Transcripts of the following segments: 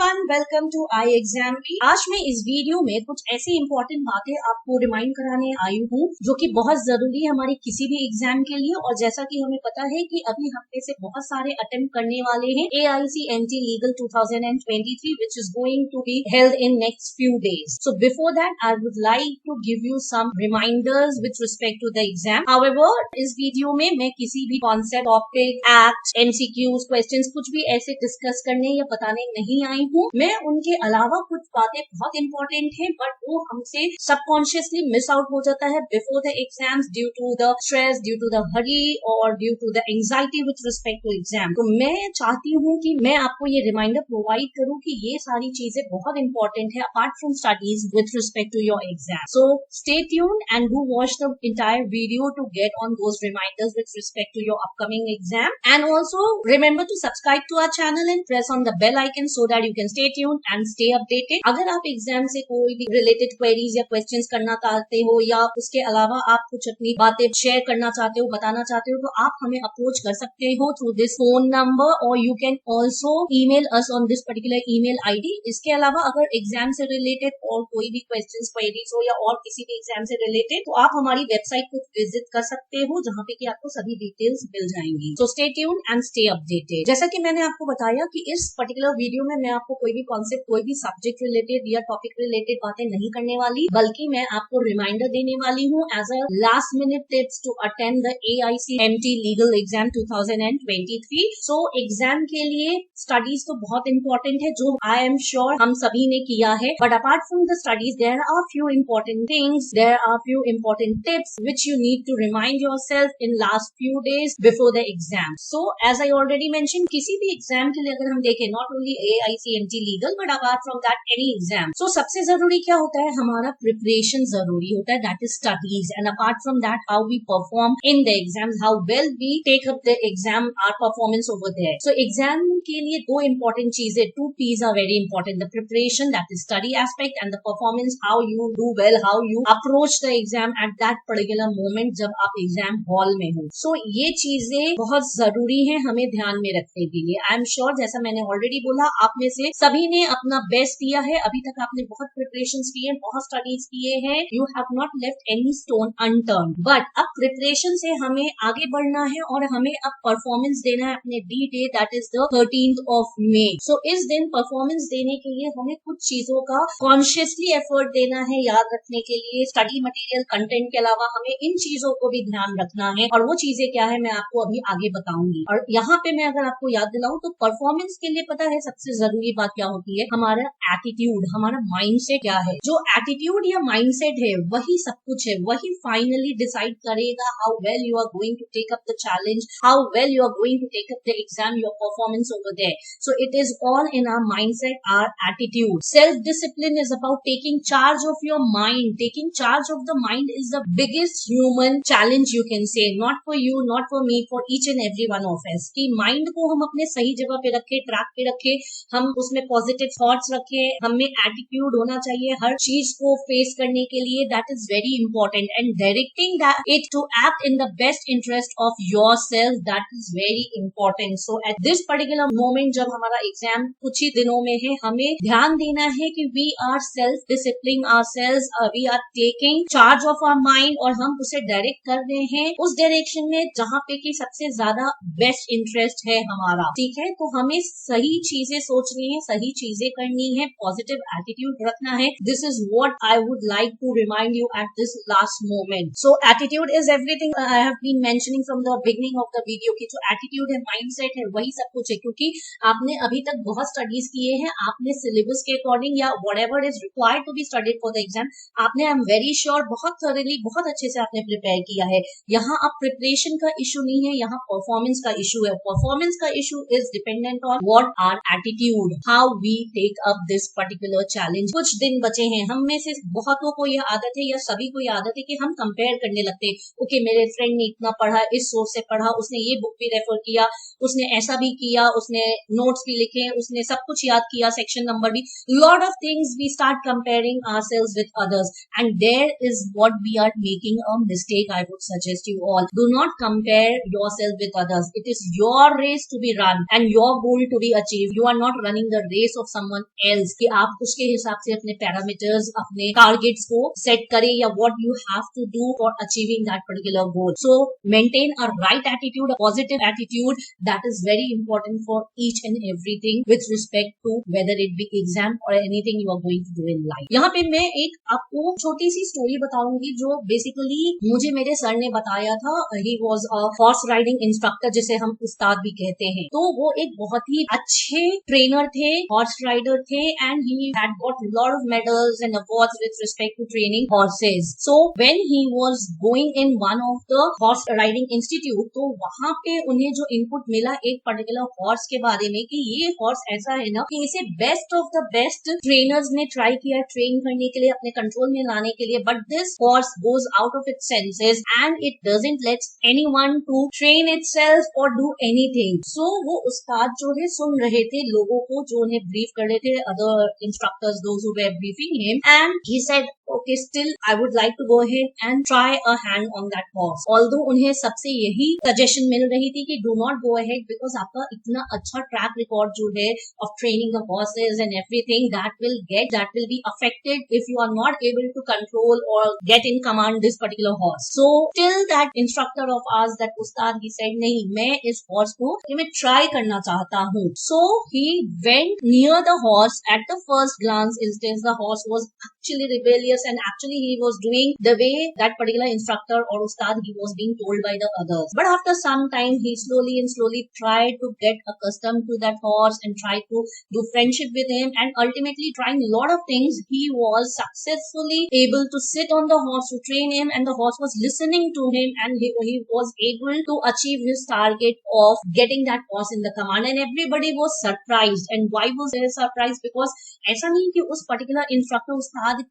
Everyone, welcome to I exam. आज मैं इस वीडियो में कुछ ऐसी इंपॉर्टेंट बातें आपको रिमाइंड कराने आई हूँ जो कि बहुत जरूरी है हमारी किसी भी एग्जाम के लिए। और जैसा कि हमें पता है कि अभी हफ्ते से बहुत सारे अटेम्प्ट करने वाले हैं AICMT legal 2023 which is going to be held in next few days. So before that, I would like to give you some reminders with respect to the exam. However, इस वीडियो में मैं किसी भी concept, topic, act, MCQs, questions कुछ भी ऐसे discuss करने या बताने नहीं आई हूँ। मैं उनके अलावा कुछ बातें बहुत इंपॉर्टेंट हैं बट वो हमसे सबकॉन्शियसली मिस आउट हो जाता है before the exams due to the stress, due to the hurry और due to the anxiety with respect to exam. तो मैं चाहती हूँ कि मैं आपको ये रिमाइंडर प्रोवाइड करूँ कि ये सारी चीजें बहुत इंपॉर्टेंट है apart from studies with respect to your exam. So stay tuned and do watch the entire video to get on those reminders with respect to your upcoming exam. And also remember to subscribe to our channel and press on the bell icon so that you can stay tuned and stay updated. अगर आप exam से कोई भी related queries या questions करना चाहते हो या उसके अलावा आप कुछ अपनी बातें शेयर करना चाहते हो, बताना चाहते हो, तो आप हमें अप्रोच कर सकते हो through this phone number or you can also email us on this particular email ID. इसके अलावा अगर एग्जाम से रिलेटेड और कोई भी questions, queries हो या और किसी भी एग्जाम से रिलेटेड, तो आप हमारी वेबसाइट को विजिट कर सकते हो जहाँ पे कि आपको सभी डिटेल्स मिल जाएंगी। सो stay tuned and stay updated. जैसा कि मैंने आपको बताया कि इस पर्टिकुलर वीडियो में मैं आपको कोई भी कॉन्सेप्ट, कोई भी सब्जेक्ट रिलेटेड या टॉपिक रिलेटेड बातें नहीं करने वाली, बल्कि मैं आपको रिमाइंडर देने वाली हूँ as a last minute tips to attend the AICMT legal exam 2023। So exam के लिए स्टडीज तो बहुत इंपॉर्टेंट है जो आई एम श्योर हम सभी ने किया है, but apart from the studies there are few important things, there are few important tips which you need to remind yourself in last few days before the exam. So as I already mentioned, किसी भी exam के लिए अगर हम देखें, not only AICMT legal but apart from that any exam, so सबसे जरूरी क्या होता है, हमारा प्रिपरेशन जरूरी होता है, that is studies, and apart from that how we perform in the exams, how well we take up the exam, our performance over there. So exam के लिए दो important चीजें, two P's are very important, the preparation, that is study aspect, and the performance, how you do well, how you approach the exam at that particular moment जब आप exam hall में हो। सो ये चीजें बहुत जरूरी हैं हमें ध्यान में रखने के लिए। आई एम श्योर, जैसा मैंने ऑलरेडी बोला, आप में से सभी ने अपना बेस्ट दिया है, अभी तक आपने बहुत प्रिपरेशन किए, बहुत स्टडीज किए हैं, you have not left any stone unturned. But अब प्रिपरेशन से हमें आगे बढ़ना है और हमें अब परफॉर्मेंस देना है अपने D day, that is the 13th of May। सो इस दिन परफॉर्मेंस देने के लिए हमें कुछ चीजों का कॉन्शियसली एफर्ट देना है, याद रखने के लिए। स्टडी मटेरियल, कंटेंट के अलावा हमें इन चीजों को भी ध्यान रखना है, और वो चीजें क्या है मैं आपको अभी आगे बताऊंगी। और यहाँ पे मैं अगर आपको याद दिलाऊं तो परफॉर्मेंस के लिए पता है सबसे जरूरी बात क्या होती है, हमारा एटीट्यूड, हमारा माइंडसेट क्या है। जो एटीट्यूड या माइंडसेट है वही सब कुछ है, वही फाइनली डिसाइड करेगा how well you are going to take up the challenge, how well you are going to take up the exam, your performance over there. So it is all in our mindset, our attitude. Self discipline is about taking charge of your mind. Taking charge of the mind is the biggest human challenge you can say, not for you, not for me, for each and every one of us। कि mind को हम अपने सही जगह पे रखे, track पे रखे, हम उसमें पॉजिटिव थॉट्स रखे, हमें एटीट्यूड होना चाहिए हर चीज को फेस करने के लिए, that is very important. And directing it to act in the best interest of your self, that is very important. So at this particular moment जब हमारा एग्जाम कुछ ही दिनों में है, हमें ध्यान देना है कि we are self discipline our selves, we are taking charge of our mind और हम उसे डायरेक्ट कर रहे हैं उस डायरेक्शन में जहाँ पे कि सबसे ज्यादा बेस्ट इंटरेस्ट है हमारा। ठीक है, तो हमें सही चीजें सोचनी है, सही चीजें करनी है, पॉजिटिव एटीट्यूड रखना है। This is what I would like to remind you at this last moment. So attitude is everything. I have been mentioning from the beginning of the video की जो एटीट्यूड है, माइंडसेट है, वही सब कुछ है। क्योंकि आपने अभी तक बहुत स्टडीज किए हैं, आपने सिलेबस के अकॉर्डिंग या whatever is required to be studied for the exam, आपने, आई एम वेरी श्योर, बहुत थॉरली, बहुत अच्छे से आपने प्रिपेयर किया है। यहाँ अब प्रिपरेशन का इशू नहीं है, यहाँ परफॉर्मेंस का इशू है। परफॉर्मेंस का issue is dependent on what our attitude, how we take up this particular challenge. कुछ दिन बचे हैं, हम में से बहुतों को यह आदत है या सभी को यह आदत है कि हम कंपेयर करने लगते हैं। ओके, मेरे फ्रेंड ने इतना पढ़ा, इस सोर्स से पढ़ा, उसने ये बुक भी रेफर किया, उसने ऐसा भी किया, उसने नोट्स भी लिखे, उसने सब कुछ याद किया, सेक्शन नंबर भी, lot of things we start comparing ourselves with others, and there is what we are making a mistake. I would suggest you all, do not compare yourself with others. It is your race to be run and your goal to be achieved. You are not running the the race of someone else कि आप उसके हिसाब से अपने parameters, अपने targets को set करें या what you have to do for achieving that particular goal. So maintain a right attitude, a positive attitude. That is very important for each and everything with respect to whether it be exam or anything you are going to do in life. यहाँ पे मैं एक आपको छोटी सी story बताऊंगी जो basically मुझे मेरे सर ने बताया था. He was a horse riding instructor जिसे हम उस्ताद भी कहते हैं. तो वो एक बहुत ही अच्छे ट्रेनर थे, हॉर्स राइडर थे and he had got lot of medals and awards with respect to training horses. So when he was going in one of the horse riding institute तो वहां पे उन्हें जो इनपुट मिला एक पर्टिकुलर हॉर्स के बारे में कि ये हॉर्स ऐसा है ना कि इसे best of the best trainers ने ट्राई किया ट्रेन करने के लिए, अपने कंट्रोल में लाने के लिए, but this horse goes out of its senses and it doesn't let anyone to train itself और डू एनीथिंग. सो वो उस्ताद जो है सुन रहे थे लोगों को जो उन्हें ब्रीफ कर रहे थे, other instructors those who were briefing him, and he said okay, still I would like to go ahead and try a hand on that horse. Although उन्हें सबसे यही suggestion मिल रही थी कि do not go ahead because आपका इतना अच्छा track record जो है of training the horses and everything that will be affected if you are not able to control or get in command this particular horse. So till that instructor of ours, that ustad, he said नहीं मैं इस horse को मैं try करना चाहता हूँ. So he went near the horse. At the first glance instance the horse was actually rebellious and actually he was doing the way that particular instructor or ustad he was being told by the others. But after some time he slowly tried to get accustomed to that horse and tried to do friendship with him, and ultimately trying a lot of things he was successfully able to sit on the horse to train him, and the horse was listening to him and he was able to achieve his target of getting that horse in the command. And everybody was surprised. And why was they surprised? Because ऐसा नहीं कि उस particular instructor ustad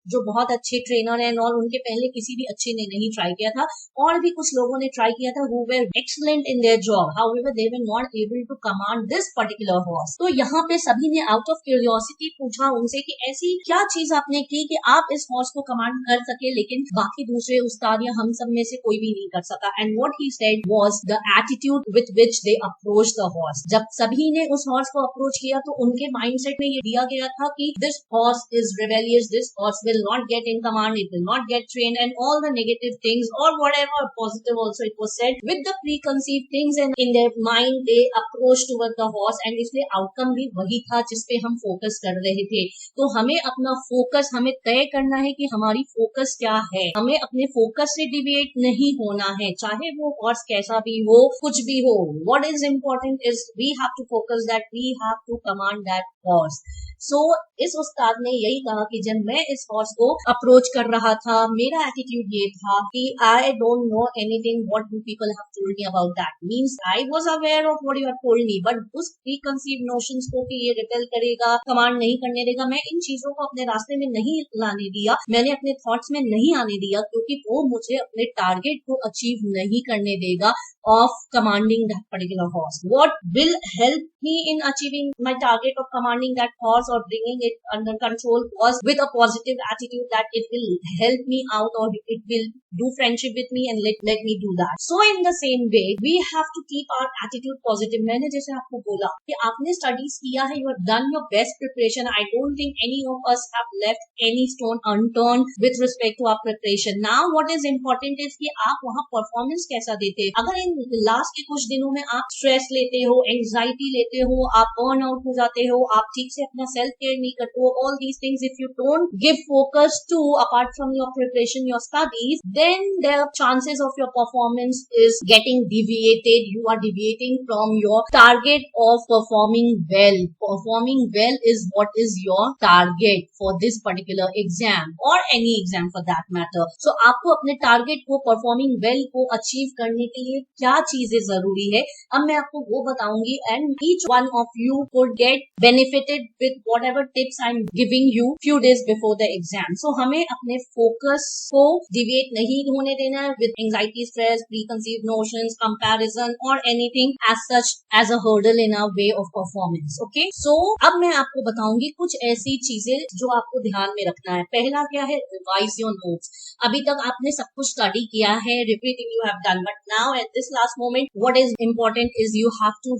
जो बहुत अच्छे trainer हैं और उनके पहले किसी भी अच्छे ने नहीं ट्राई किया था, और भी कुछ लोगों ने ट्राई किया था who were excellent in their job, however they were not able to command this particular horse. तो यहाँ पे सभी ने out of curiosity पूछा उनसे कि ऐसी क्या चीज आपने की कि आप इस हॉर्स को कमांड कर सके लेकिन बाकी दूसरे उस्ताद या हम सब में से कोई भी नहीं कर सका. And what he said was the attitude with which they approached the horse. जब सभी ने उस हॉर्स को अप्रोच किया तो उनके माइंडसेट में ये दिया गया था कि this horse is rebellious, this horse will not get in command, it will not get trained, and all the negative things or whatever positive also it was said with the preconceived things, and in their mind they approached toward the horse, and इसलिए outcome भी वही था जिस पे हम focus कर रहे थे. तो हमें अपना फोकस हमें तय करना है कि हमारी फोकस क्या है. हमें अपने फोकस से डिविएट नहीं होना है, चाहे वो हॉर्स कैसा भी हो, कुछ भी हो. What is important is we have to focus that we have to command that horse. So इस उस्ताद ने यही कहा कि जब मैं इस हॉर्स को अप्रोच कर रहा था मेरा एटीट्यूड ये था कि I don't know anything what you people have told me about that. Means I was aware of what you have told me, but उस प्रीकंसीव नोशंस को कि ये रिपेल करेगा, कमांड नहीं करने देगा, मैं इन चीजों को अपने रास्ते में नहीं लाने दिया, मैंने अपने थॉट्स में नहीं आने दिया, क्योंकि वो मुझे अपने टारगेट को अचीव नहीं करने देगा of commanding that particular horse. What will help me in achieving my target of commanding that horse or bringing it under control was with a positive attitude that it will help me out or it will do friendship with me and let me do that. So in the same way we have to keep our attitude positive. मैंने जैसे आपको बोला कि आपने studies किया है, you have done your best preparation. I don't think any of us have left any stone unturned with respect to our preparation. Now what is important is कि आप वहाँ परफॉर्मेंस कैसा देते हैं. अगर इन लास्ट के कुछ दिनों में आप स्ट्रेस लेते हो, एंजाइटी लेते हो, आप बर्न आउट हो जाते हो, आप ठीक से अपना सेल्फ केयर नहीं करते हो, all these things if you don't give focus to apart from your preparation, your studies, then the chances of your performance is getting deviated. You are deviating from your target of performing well. Performing well is what is your target for this particular exam or any exam for that matter. So आपको अपने target को performing well को achieve करने के लिए क्या चीजें जरूरी है अब मैं आपको वो बताऊंगी, and each one of you could get benefited with whatever tips I'm giving you few days before the exam. So हमें अपने focus को deviate नहीं होने देना है with anxiety, stress, preconceived notions, comparison or anything as such as a hurdle in our way of performance. Okay, so अब मैं आपको बताऊंगी कुछ ऐसी चीजें जो आपको ध्यान में रखना है. पहला क्या है, revise your notes. अभी तक आपने सब कुछ स्टडी किया है, everything you have done, but now at this last moment, what is important is you have to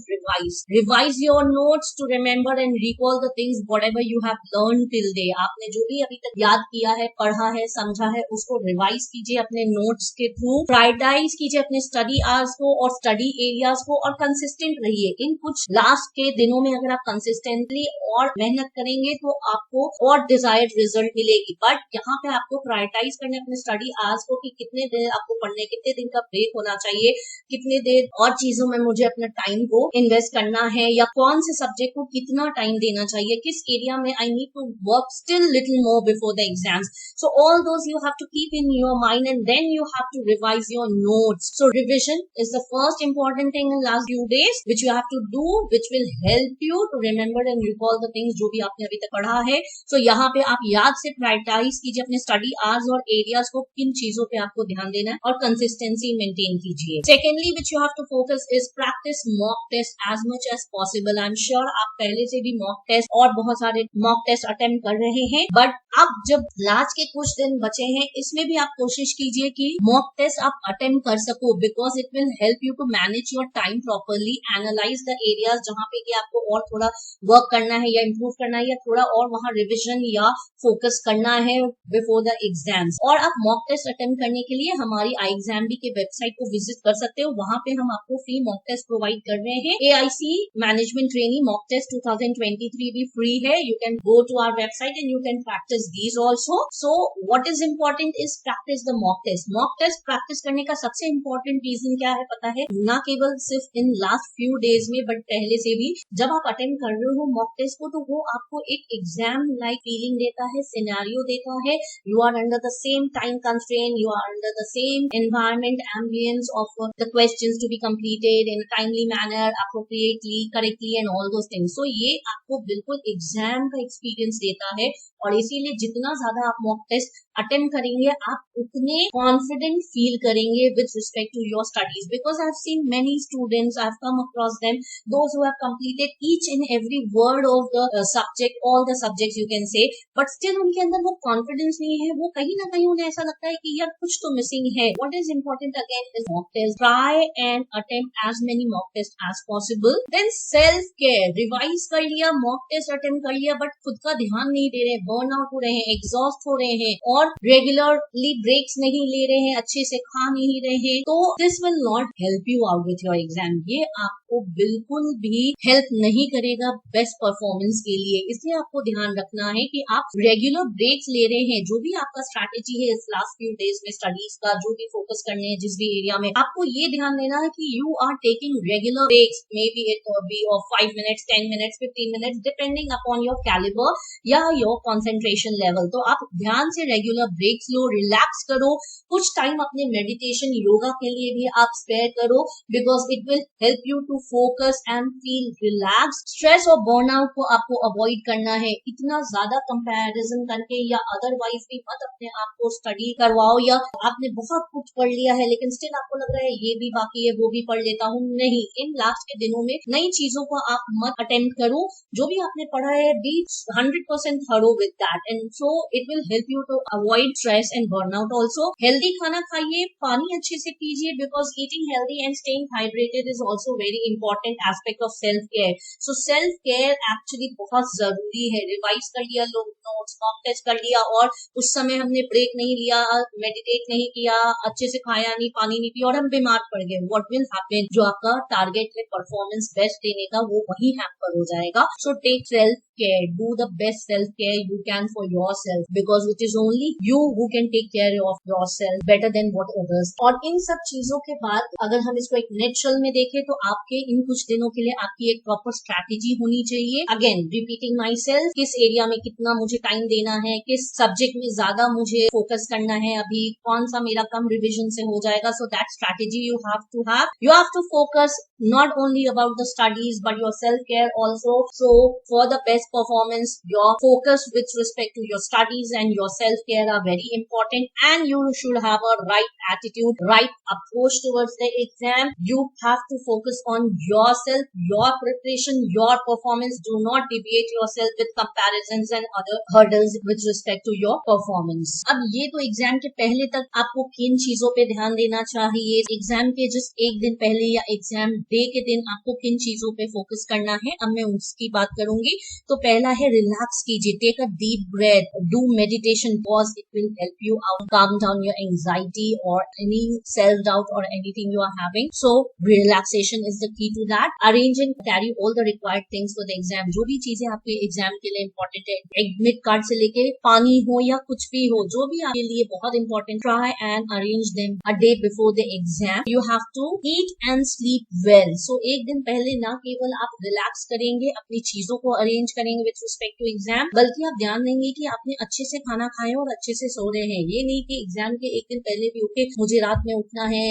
revise your notes to remember and recall the things whatever you have learned till day. आपने जो भी अभी तक याद किया है, पढ़ा है, समझा है, उसको रिवाइज कीजिए अपने नोट्स के थ्रू, प्रायोरिटाइज कीजिए अपने स्टडी आवर्स को और स्टडी एरियाज को, और कंसिस्टेंट रहिए इन कुछ लास्ट के दिनों में। अगर आप कंसिस्टेंटली और मेहनत करेंगे तो आपको और डिजायर्ड रिजल्ट मिलेगी। बट यहाँ पे आपको प्रायोरिटाइज करने अपने स्टडी आवर्स को कि कितने देर आपको पढ़ने, कितने दिन का ब्रेक होना चाहिए, कितने देर और चीजों में मुझे अपने टाइम को इन्वेस्ट करना है, या कौन से सब्जेक्ट को कितना टाइम देना चाहिए, किस एरिया में I need to work still little more before the exams. So all those you have to keep in your mind, and then you have to revise your notes. So revision is the first important thing in last few days which you have to do, which will help you to remember and recall the things जो भी आपने अभी तक पढ़ा है. So यहाँ पे आप याद से प्रायोरिटाइज कीजिए अपने स्टडी आवर्स और एरियाज को, किन चीजों पे आपको ध्यान देना है, और कंसिस्टेंसी मेंटेन कीजिए. Secondly, which you have to focus is practice mock test as much as possible. I'm sure आप पहले से भी mock test और बहुत सारे mock test attempt कर रहे हैं, बट अब जब लास्ट के कुछ दिन बचे हैं, इसमें भी आप कोशिश कीजिए कि मॉक टेस्ट आप अटेम्प्ट कर सको, because it will help you to manage your time properly, analyse the areas जहां पे कि आपको और थोड़ा वर्क करना है या इम्प्रूव करना है, या थोड़ा और वहां रिविजन या फोकस करना है बिफोर द एग्जाम्स. और आप मॉक टेस्ट अटेम्प्ट करने के लिए हमारी iExamBee के वेबसाइट को विजिट कर सकते हो. वहां पे हम आपको फ्री मॉक टेस्ट प्रोवाइड कर रहे हैं. AIC management training mock test 2023 भी फ्री है. You can go to our website and you can practice these also. So what is important is practice the mock test. Mock test practice करने का सबसे important reason क्या है पता है? ना केवल सिर्फ in last few days में, but पहले से भी जब आप अटेंड कर रहे हो mock test को, तो वो आपको एक एग्जाम लाइक फीलिंग देता है, सिनेरियो देता है. You are under the same time constraint, you are under the same environment, ambience of the questions to be completed in a timely manner, appropriately, correctly and all those things. So ये आपको बिल्कुल exam का experience देता है, और इसीलिए जितना ज्यादा आप मॉक टेस्ट अटेम्प्ट करेंगे, आप उतने कॉन्फिडेंट फील करेंगे with respect to your studies. Because I have seen many students, I have come across them, those who have completed each and every word of the subject, all the subjects you can say, but still उनके अंदर वो confidence नहीं है. वो कहीं ना कहीं उन्हें ऐसा लगता है कि यार कुछ तो मिसिंग है. What is important again is mock test. Try and attempt as many mock test as possible. Then self care. Revise कर लिया, मॉक टेस्ट अटेम्प्ट कर लिया, बट खुद का ध्यान नहीं दे रहे, बर्न आउट हो रहे हैं, एग्जॉस्ट हो रहे हैं, और रेगुलरली ब्रेक्स नहीं ले रहे हैं, अच्छे से खा नहीं रहे हैं, तो this will not help you out with your exam. ये आपको बिल्कुल भी हेल्प नहीं करेगा बेस्ट परफॉर्मेंस के लिए. इसलिए आपको ध्यान रखना है कि आप रेगुलर ब्रेक्स ले रहे हैं. जो भी आपका स्ट्रैटेजी है इस लास्ट फ्यू डेज में स्टडीज का, जो भी फोकस करने हैं जिस भी एरिया में, आपको ये ध्यान देना है कि you are taking regular breaks. May be it be of 5 minutes, 10 minutes, 15 minutes, depending upon your calibre या योर कॉन्सेंट्रेशन लेवल. तो आप ध्यान से रेगुलर ब्रेक्स लो, रिलैक्स करो. कुछ टाइम अपने मेडिटेशन, योगा के लिए भी आप स्पेयर करो, because it will help you to focus and feel relax. Stress और बर्नआउट को आपको अवॉइड करना है. इतना ज्यादा कंपैरिजन करके या अदरवाइज भी मत अपने आप को स्टडी करवाओ, या आपने बहुत कुछ पढ़ लिया है लेकिन स्टिल आपको लग रहा है ये भी बाकी है, वो भी पढ़ लेता हूँ. नहीं, इन लास्ट के दिनों में नई चीजों को आप मत अटेम्प्ट करो. जो भी आपने पढ़ा है, be 100% thorough with that, and so it will help you to avoid stress and burnout also. Healthy खाना खाइए, पानी अच्छे से पीजिए, because eating healthy and staying hydrated is also very important aspect of self care. So self care actually बहुत जरूरी है. Revise कर लिया लोग नोट्स, मॉक टेस्ट कर लिया, और उस समय हमने ब्रेक नहीं लिया, मेडिटेट नहीं किया, अच्छे से खाया नहीं, पानी नहीं पिया, और हम बीमार पड़ गए. What will happen? जो आपका टारगेट है परफॉर्मेंस बेस्ट देने का, वो वही हैम्पर हो जाएगा. So take self care, do the best self care you can for yourself, because it is only you who can take care of yourself better than what others. और इन सब चीजों के बाद अगर हम इसको एक नेटशल में देखें, तो आपके इन कुछ दिनों के लिए आपकी एक प्रॉपर स्ट्रैटेजी होनी चाहिए. अगेन रिपीटिंग माई सेल्फ, किस एरिया में कितना मुझे टाइम देना है, किस सब्जेक्ट में ज्यादा मुझे फोकस करना है, अभी कौन सा मेरा कम रिविजन से हो जाएगा. So that strategy you have to focus not only about the studies but your self care also. So for the best performance, your focus with respect to your studies and your self care are very important, and you should have a right attitude, right approach towards the exam. You have to focus on yourself, your preparation, your performance. Do not deviate yourself with comparisons and other hurdles with respect to your performance. अब ये तो exam के पहले तक आपको किन चीजों पे ध्यान देना चाहिए, एग्जाम के जस्ट एक दिन पहले या एग्जाम डे के दिन आपको किन चीजों पे फोकस करना है, अब मैं उसकी बात करूंगी। तो पहला है रिलैक्स कीजिए, take a deep breath, do meditation, pause, it will help you out, calm down your anxiety or any self doubt or anything you are having. So relaxation is the key to that. Arrange and carry all the required things for the exam. जो भी चीजें आपके exam के लिए important है, admit card से लेके पानी हो या कुछ भी हो, जो भी आपके लिए बहुत important, try and arrange them a day before the exam. You have to eat and sleep well. So एक दिन पहले ना केवल आप रिलैक्स करेंगे, अपनी चीजों को अरेंज करेंगे विथ रिस्पेक्ट टू एग्जाम, बल्कि आप ध्यान देंगे कि आपने अच्छे से खाना खाए और अच्छे से सो रहे हैं. ये नहीं कि एग्जाम के एक दिन पहले भी उठे मुझे रात में उठना है,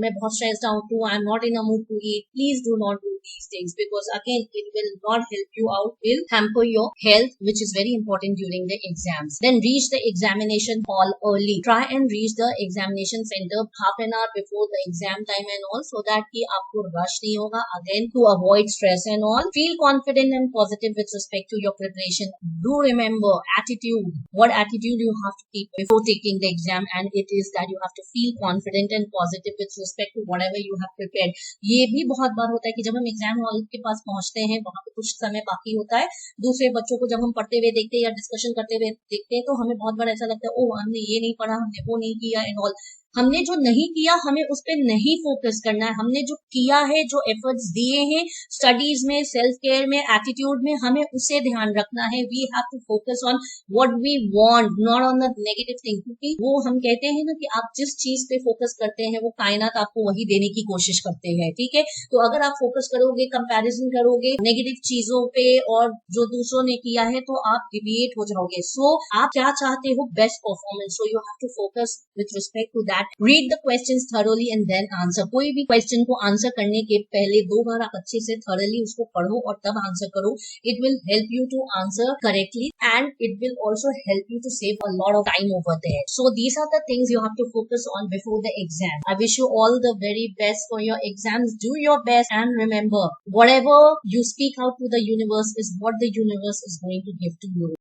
मैं बहुत स्ट्रेस्ड आउट हूँ, I am not in a mood to eat. Please do not do these things because again it will not help you out, will hamper your health, which is very important during the exams. Then reach the examination hall early. Try and reach the examination center half an hour before the exam time and all, so that कि आपको rush नहीं होगा. Again, to avoid stress and all, feel confident and positive with respect to your preparation. Do remember attitude, what attitude you have to keep before taking the exam, and it is that you have to feel confident and positive with respect to whatever you have prepared. ये भी बहुत बार होता है कि जब हम exam hall के पास पहुंचते हैं, वहां पे कुछ समय बाकी होता है, दूसरे बच्चों को जब हम पढ़ते हुए देखते हैं या डिस्कशन करते हुए देखते हैं, तो हमें बहुत बार ऐसा लगता है, ओ हमने ये नहीं पढ़ा, हमने वो नहीं किया एंड ऑल. हमने जो नहीं किया हमें उस पर नहीं फोकस करना है. हमने जो किया है, जो एफर्ट्स दिए हैं स्टडीज में, सेल्फ केयर में, एटीट्यूड में, हमें उसे ध्यान रखना है. We have to focus on what we want, not on the negative thing. क्योंकि वो हम कहते हैं ना कि आप जिस चीज पे फोकस करते हैं वो कायनात आपको वही देने की कोशिश करते हैं. ठीक है, तो अगर आप फोकस करोगे, कंपैरिजन करोगे नेगेटिव चीजों पे और जो दूसरों ने किया है, तो आप डिविएट हो जाओगे. सो आप क्या चाहते हो? Best performance. So you have to focus with respect to that. Read the questions thoroughly and then answer. कोई भी क्वेश्चन को आंसर करने के पहले 2 बार आप अच्छे से thoroughly उसको पढ़ो और तब आंसर करो. It will help you to answer correctly and it will also help you to save a lot of time over there. So these are the things you have to focus on before the exam. I wish you all the very best for your exams. Do your best and remember, whatever you speak out to the universe is what the universe is going to give to you.